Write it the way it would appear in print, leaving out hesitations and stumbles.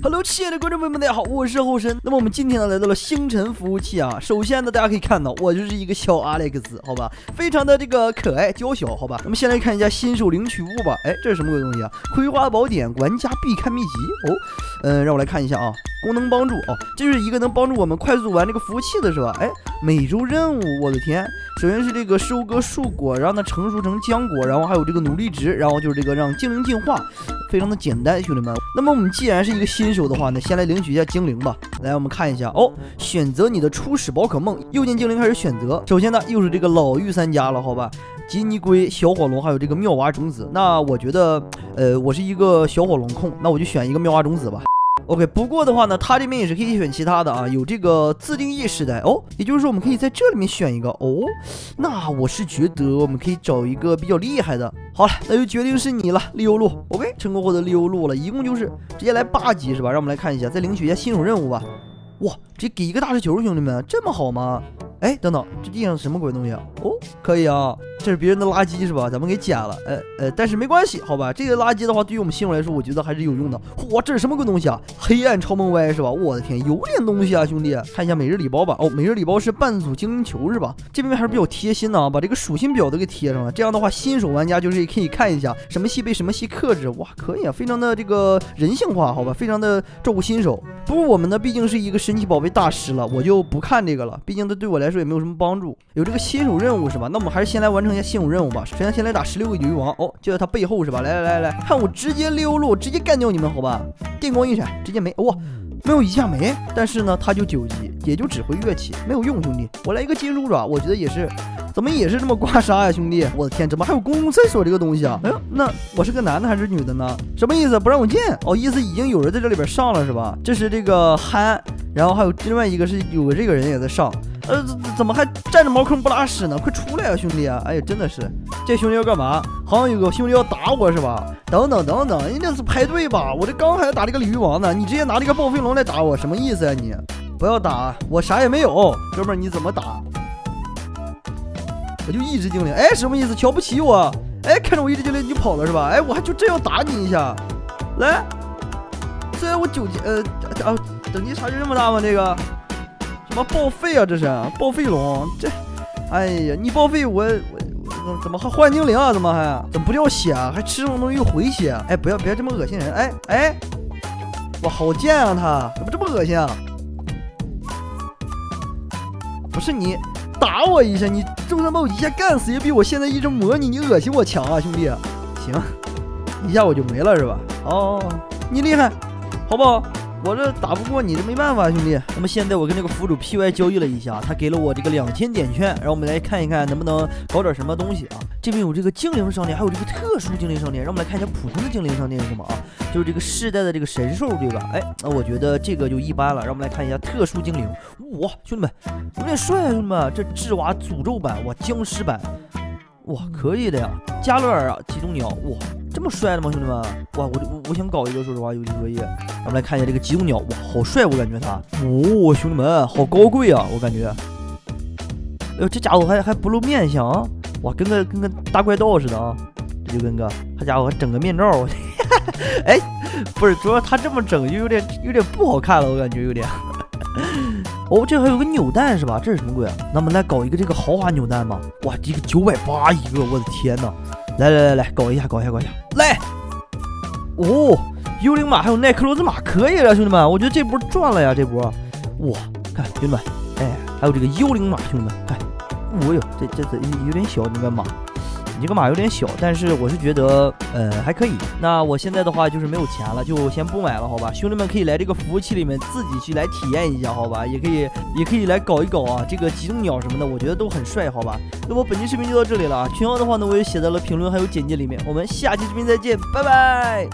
Hello， 亲爱的观众朋友们，大家好，我是后生。那么我们今天呢来到了星辰服务器啊。首先呢，大家可以看到我就是一个小 Alex， 好吧，非常的这个可爱娇小，好吧。我们先来看一下新手领取物吧。哎，这是什么鬼东西啊？葵花宝典，玩家必看秘籍哦。让我来看一下啊。功能帮助哦，这就是一个能帮助我们快速玩这个服务器的是吧？哎，每周任务，我的天！首先是这个收割树果，让它成熟成浆果，然后还有这个努力值，然后就是这个让精灵进化，非常的简单，兄弟们。那么我们既然是一个新手的话呢，先来领取一下精灵吧。来，我们看一下哦，选择你的初始宝可梦，右键精灵开始选择。首先呢，又是这个老御三家了，好吧？吉尼龟、小火龙，还有这个妙蛙种子。那我觉得，我是一个小火龙控，那我就选一个妙蛙种子吧。OK， 不过的话呢，它这边也是可以选其他的啊，有这个自定义时代哦，也就是说我们可以在这里面选一个哦。那我是觉得我们可以找一个比较厉害的。好了，那就决定是你了，利欧路。OK， 成功获得利欧路了，一共就是直接来8级是吧？让我们来看一下，再领取一下新手任务吧。哇，直接给一个大石球，兄弟们，这么好吗？哎，等等，这地上什么鬼东西啊？哦，可以啊，这是别人的垃圾是吧？咱们给捡了，但是没关系，好吧？这个垃圾的话，对于我们新手来说，我觉得还是有用的。哇，这是什么鬼东西啊？黑暗超梦歪是吧？我的天，有点东西啊，兄弟，看一下每日礼包吧。哦，每日礼包是半组精灵球是吧？这边还是比较贴心的啊，把这个属性表都给贴上了。这样的话，新手玩家就是可以看一下什么系被什么系克制。哇，可以啊，非常的这个人性化，好吧？非常的照顾新手。不过我们呢，毕竟是一个神奇宝贝大师了，我就不看这个了，毕竟它对我来说也没有什么帮助。有这个新手任务是吧？那我们还是先来完成一下新手任务吧。首先先来打16个鱼王哦，就在他背后是吧？来，看我直接溜路，直接干掉你们，好吧？电光一闪，直接没哇，没有一下没。但是呢，他就9级，也就只会乐器，没有用，兄弟。我来一个金属爪，我觉得也是，怎么也是这么刮痧呀，兄弟？我的天，怎么还有公共厕所这个东西啊？哎呦，那我是个男的还是女的呢？什么意思？不让我进？哦，意思已经有人在这里边上了是吧？这是这个憨，然后还有另外一个是有这个人也在上。怎么还站着茅坑不拉屎呢？快出来啊，兄弟啊！哎呀，真的是，这兄弟要干嘛？好像有个兄弟要打我是吧？等等，人家是排队吧？我这刚还打这个鲤鱼王呢，你直接拿这个暴飞龙来打我，什么意思啊你？不要打，我啥也没有，哥们儿你怎么打？我就一只精灵，哎，什么意思？瞧不起我？哎，看着我一只精灵你就跑了是吧？哎，我还就真要打你一下，来，虽然我9级，等级差距这么大吗？这个？什么报废啊？这是报废龙，这，哎呀，你报废我怎么还换精灵啊？怎么不掉血啊？还吃这种东西又回血？哎，不要这么恶心人！哎，哇，好贱啊他，怎么这么恶心啊？不是你打我一下，你就算把我一下干死，也比我现在一直模拟你恶心我强啊，兄弟！行，一下我就没了是吧？哦，你厉害，好不好？我这打不过你，这没办法，兄弟。那么现在我跟这个服主 PY 交易了一下，他给了我这个2000点券，让我们来看一看能不能搞点什么东西啊。这边有这个精灵商店，还有这个特殊精灵商店，让我们来看一下普通的精灵商店是什么啊？就是这个世代的这个神兽这个，哎，那我觉得这个就一般了。让我们来看一下特殊精灵，哇，兄弟们有点帅啊，兄弟们，这智娃诅咒版，哇，僵尸版。哇，可以的呀！加勒尔啊，极冻鸟，哇，这么帅的吗，兄弟们？哇，我想搞一个，说实话，有几个亿。让我们来看一下这个极冻鸟，哇，好帅，我感觉他。哦，兄弟们，好高贵啊，我感觉。哎呦，这家伙还不露面相啊！哇，跟个大怪盗似的啊！这就跟个，他家伙还整个面罩。哎，不是，主要他这么整就有点不好看了，我感觉有点。哦，这还有个扭蛋是吧？这是什么鬼啊？那么来搞一个这个豪华扭蛋吧。哇，这个980一个，我的天哪！来，搞一下，来！哦，幽灵马还有奈克罗兹马，可以了，兄弟们，我觉得这波赚了呀，这波。哇，看兄弟们，哎，还有这个幽灵马，兄弟们，看，哦呦，这有点小，那个马。你这个马有点小，但是我是觉得还可以。那我现在的话就是没有钱了，就先不买了，好吧？兄弟们可以来这个服务器里面自己去来体验一下，好吧？也可以来搞一搞啊，这个极冻鸟什么的，我觉得都很帅，好吧？那么本期视频就到这里了啊，群号的话呢我也写在了评论还有简介里面，我们下期视频再见，拜拜。